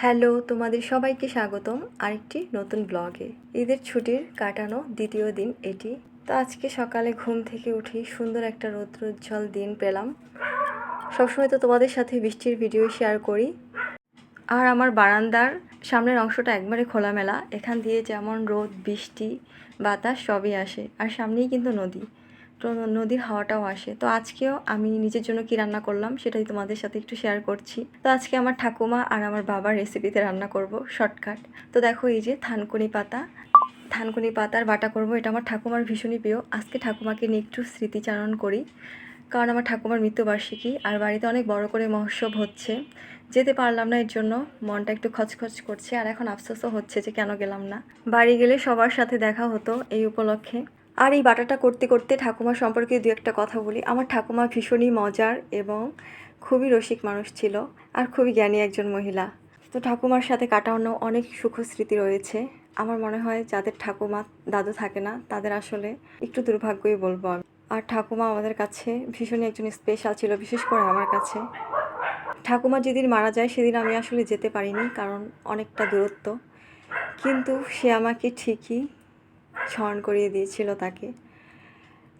Hello, তোমাদের সবাইকে স্বাগতম আরেকটি নতুন ব্লগে। ঈদের ছুটির কাটানো দ্বিতীয় দিন এটি। তো আজকে সকালে ঘুম থেকে উঠে সুন্দর একটা রৌদ্রোজ্জ্বল দিন পেলাম। সবসময় তো তোমাদের সাথে বৃষ্টির ভিডিও শেয়ার করি, আর আমার বারান্দার সামনের অংশটা একবারে খোলামেলা। এখান দিয়ে যেমন রোদ, বৃষ্টি, বাতাস সবই আসে, আর সামনেই কিন্তু নদী, তো নদীর হাওয়াটাও আসে। তো আজকেও আমি নিজের জন্য কি রান্না করলাম সেটাই তোমাদের সাথে একটু শেয়ার করছি। তো আজকে আমার ঠাকুমা আর আমার বাবার রেসিপিতে রান্না করব, শর্টকাট। তো দেখো, এই যে থানকুনি পাতার বাটা করব। এটা আমার ঠাকুমার ভীষণই প্রিয়। আজকে ঠাকুমাকে নিয়ে একটু স্মৃতিচারণ করি, কারণ আমার ঠাকুমার মৃত্যুবার্ষিকী, আর বাড়িতে অনেক বড় করে মহোৎসব হচ্ছে। যেতে পারলাম না, এর জন্য মনটা একটু খচখচ করছে, আর এখন আফসোসও হচ্ছে যে কেন গেলাম না। বাড়ি গেলে সবার সাথে দেখা হতো এই উপলক্ষে। আর এই বাটাটা করতে করতে ঠাকুমা সম্পর্কে দু একটা কথা বলি। আমার ঠাকুমা ভীষণই মজার এবং খুবই রসিক মানুষ ছিল, আর খুবই জ্ঞানী একজন মহিলা। তো ঠাকুমার সাথে কাটানো অনেক সুখ স্মৃতি রয়েছে। আমার মনে হয় যাদের ঠাকুমা দাদু থাকে না তাদের আসলে একটু দুর্ভাগ্যই বলবো আমি। আর ঠাকুমা আমাদের কাছে ভীষণই একজন স্পেশাল ছিল, বিশেষ করে আমার কাছে। ঠাকুমা যেদিন মারা যায় সেদিন আমি আসলে যেতে পারিনি, কারণ অনেকটা দূরত্ব, কিন্তু সে আমাকে ঠিকই স্মরণ করিয়ে দিয়েছিল তাকে।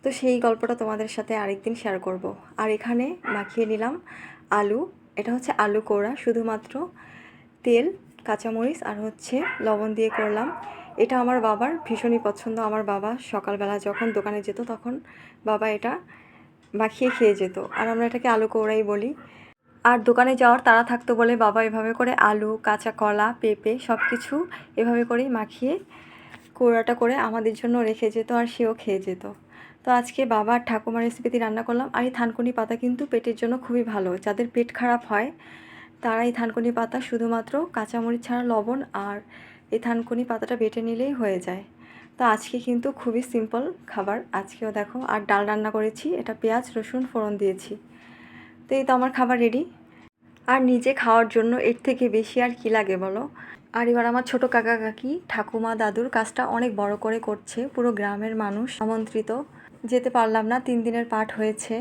তো সেই গল্পটা তোমাদের সাথে আরেকদিন শেয়ার করব। আর এখানে মাখিয়ে নিলাম আলু। এটা হচ্ছে আলু কোড়া, শুধুমাত্র তেল, কাঁচামরিচ আর হচ্ছে লবণ দিয়ে করলাম। এটা আমার বাবার ভীষণই পছন্দ। আমার বাবা সকালবেলা যখন দোকানে যেত তখন বাবা এটা মাখিয়ে খেয়ে যেত, আর আমরা এটাকে আলু কোড়াই বলি। আর দোকানে যাওয়ার তাড়া থাকতো বলে বাবা এভাবে করে আলু, কাঁচা কলা, পেঁপে সব কিছু এভাবে করেই মাখিয়ে কোড়াটা করে আমাদের জন্য রেখে যেত, আর সেও খেয়ে যেত। তো আজকে বাবা আর ঠাকুমার রেসিপিতে রান্না করলাম। আর এই থানকুনি পাতা কিন্তু পেটের জন্য খুবই ভালো। যাদের পেট খারাপ হয় তারা এই থানকুনি পাতা শুধুমাত্র কাঁচামরিচ ছাড়া লবণ আর এই থানকুনি পাতাটা বেটে নিলেই হয়ে যায়। তো আজকে কিন্তু খুবই সিম্পল খাবার। আজকেও দেখো, আর ডাল রান্না করেছি, এটা পেঁয়াজ রসুন ফোড়ন দিয়েছি। তো এই তো আমার খাবার রেডি। আর নিজে খাওয়ার জন্য এর থেকে বেশি আর কি লাগে বলো। আর এবার আমার ছোট কাকা কাকি, ঠাকুমা, দাদুর কাজটা অনেক বড় করে করছে, পুরো গ্রামের মানুষ আমন্ত্রিত। যেতে পারলাম না, 3 দিনের পাঠ হয়েছে,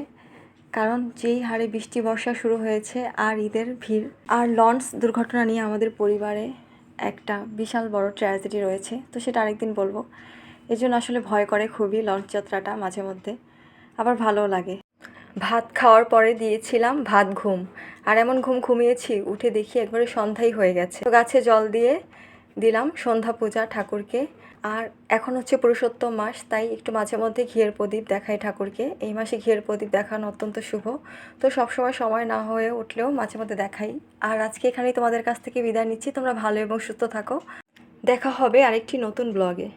কারণ যেই হারে বৃষ্টি বর্ষা শুরু হয়েছে আর ঈদের ভিড়। আর লঞ্চ দুর্ঘটনা নিয়ে আমাদের পরিবারে একটা বিশাল বড় ট্র্যাজেডি রয়েছে, তো সেটা আরেকদিন বলবো। এজন্য আসলে ভয় করে খুবই লঞ্চ যাত্রাটা মাঝে মধ্যে, আবার ভালোও লাগে। ভাত খাওয়ার পরে দিয়েছিলাম ভাত ঘুম, আর এমন ঘুম ঘুমিয়েছি, উঠে দেখি একবারে সন্ধ্যাই হয়ে গেছে। তো গাছে জল দিয়ে দিলাম সন্ধ্যা পূজা ঠাকুরকে। আর এখন হচ্ছে পুরুষোত্তম মাস, তাই একটু মাঝে মধ্যে ঘিয়ের প্রদীপ দেখাই ঠাকুরকে। এই মাসে ঘিয়ের প্রদীপ দেখানো অত্যন্ত শুভ, তো সবসময় সময় না হয়ে উঠলেও মাঝে মধ্যে দেখাই। আর আজকে এখানেই তোমাদের কাছ থেকে বিদায় নিচ্ছি। তোমরা ভালো এবং সুস্থ থাকো। দেখা হবে আরেকটি নতুন ব্লগে।